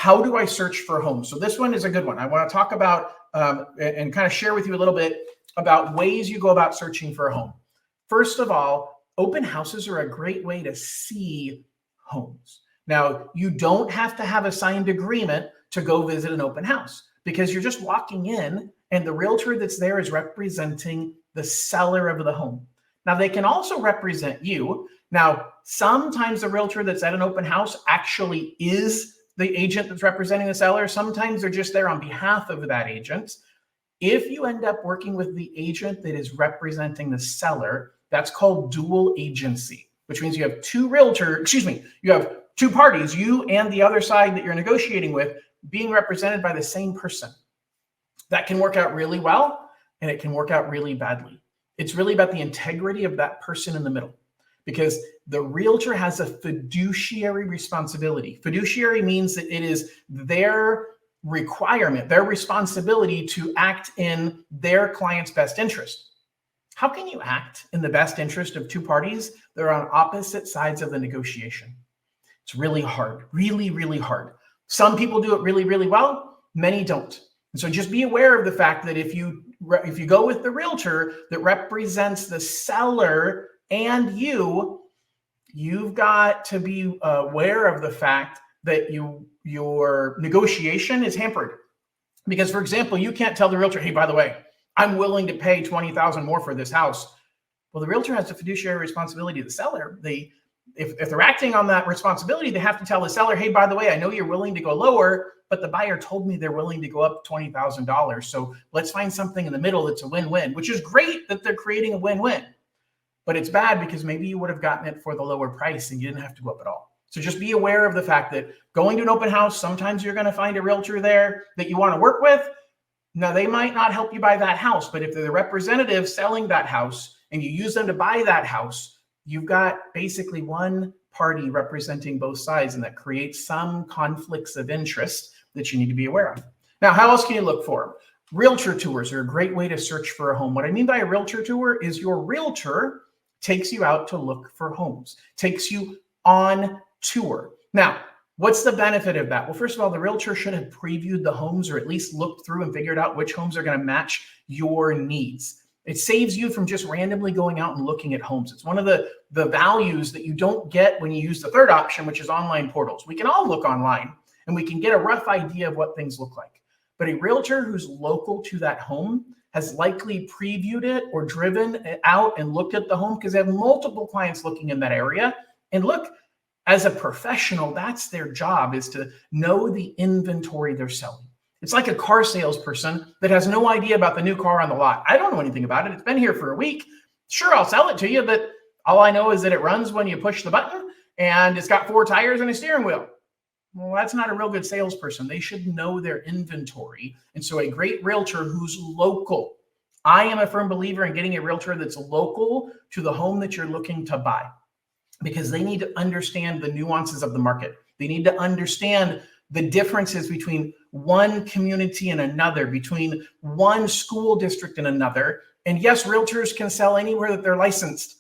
how do I search for a home? So this one is a good one. I want to talk about and kind of share with you a little bit about ways you go about searching for a home. First of all, open houses are a great way to see homes. Now, you don't have to have a signed agreement to go visit an open house because you're just walking in and the realtor that's there is representing the seller of the home. Now, they can also represent you. Now, sometimes the realtor that's at an open house actually is the agent that's representing the seller. Sometimes they're just there on behalf of that agent. If you end up working with the agent that is representing the seller, that's called dual agency, which means you have you have two parties, you and the other side that you're negotiating with, being represented by the same person. That can work out really well, and it can work out really badly. It's really about the integrity of that person in the middle, because the realtor has a fiduciary responsibility. Fiduciary means that it is their requirement, their responsibility to act in their client's best interest. How can you act in the best interest of two parties that are on opposite sides of the negotiation? It's really hard, really, really hard. Some people do it really, really well. Many don't. And so just be aware of the fact that if you go with the realtor that represents the seller and you've got to be aware of the fact that your negotiation is hampered. Because, for example, you can't tell the realtor, hey, by the way, I'm willing to pay $20,000 more for this house. Well, the realtor has a fiduciary responsibility to the seller. If they're acting on that responsibility, they have to tell the seller, hey, by the way, I know you're willing to go lower, but the buyer told me they're willing to go up $20,000. So let's find something in the middle that's a win-win, which is great that they're creating a win-win. But it's bad because maybe you would have gotten it for the lower price and you didn't have to go up at all. So just be aware of the fact that going to an open house, sometimes you're going to find a realtor there that you want to work with. Now, they might not help you buy that house, but if they're the representative selling that house and you use them to buy that house, you've got basically one party representing both sides, and that creates some conflicts of interest that you need to be aware of. Now, how else can you look for them? Realtor tours are a great way to search for a home. What I mean by a realtor tour is your realtor takes you out to look for homes, takes you on tour. Now, what's the benefit of that? Well, first of all, the realtor should have previewed the homes or at least looked through and figured out which homes are going to match your needs. It saves you from just randomly going out and looking at homes. It's one of the values that you don't get when you use the third option, which is online portals. We can all look online and we can get a rough idea of what things look like. But a realtor who's local to that home has likely previewed it or driven it out and looked at the home because they have multiple clients looking in that area. And look, as a professional, that's their job, is to know the inventory they're selling. It's like a car salesperson that has no idea about the new car on the lot. I don't know anything about it. It's been here for a week. Sure, I'll sell it to you, but all I know is that it runs when you push the button and it's got 4 tires and a steering wheel. Well, that's not a real good salesperson. They should know their inventory. And so a great realtor who's local. I am a firm believer in getting a realtor that's local to the home that you're looking to buy, because they need to understand the nuances of the market. They need to understand the differences between one community and another, between one school district and another. And yes, realtors can sell anywhere that they're licensed,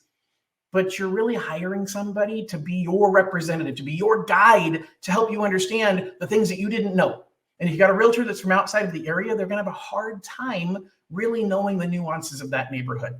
but you're really hiring somebody to be your representative, to be your guide, to help you understand the things that you didn't know. And if you got a realtor that's from outside of the area, they're going to have a hard time really knowing the nuances of that neighborhood.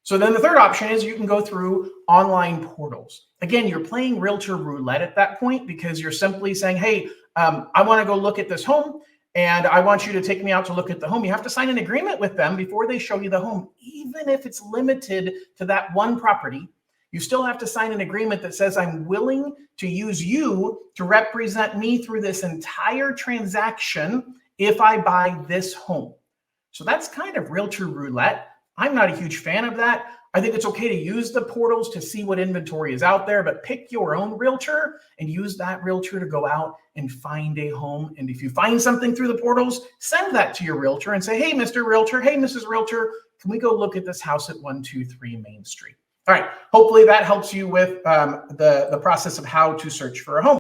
So then the third option is you can go through online portals. Again, you're playing realtor roulette at that point, because you're simply saying, hey, I want to go look at this home and I want you to take me out to look at the home. You have to sign an agreement with them before they show you the home. Even if it's limited to that one property, you still have to sign an agreement that says, I'm willing to use you to represent me through this entire transaction if I buy this home. So that's kind of realtor roulette. I'm not a huge fan of that. I think it's okay to use the portals to see what inventory is out there, but pick your own realtor and use that realtor to go out and find a home. And if you find something through the portals, send that to your realtor and say, hey, Mr. Realtor, hey, Mrs. Realtor, can we go look at this house at 123 Main Street? All right. Hopefully that helps you with the process of how to search for a home.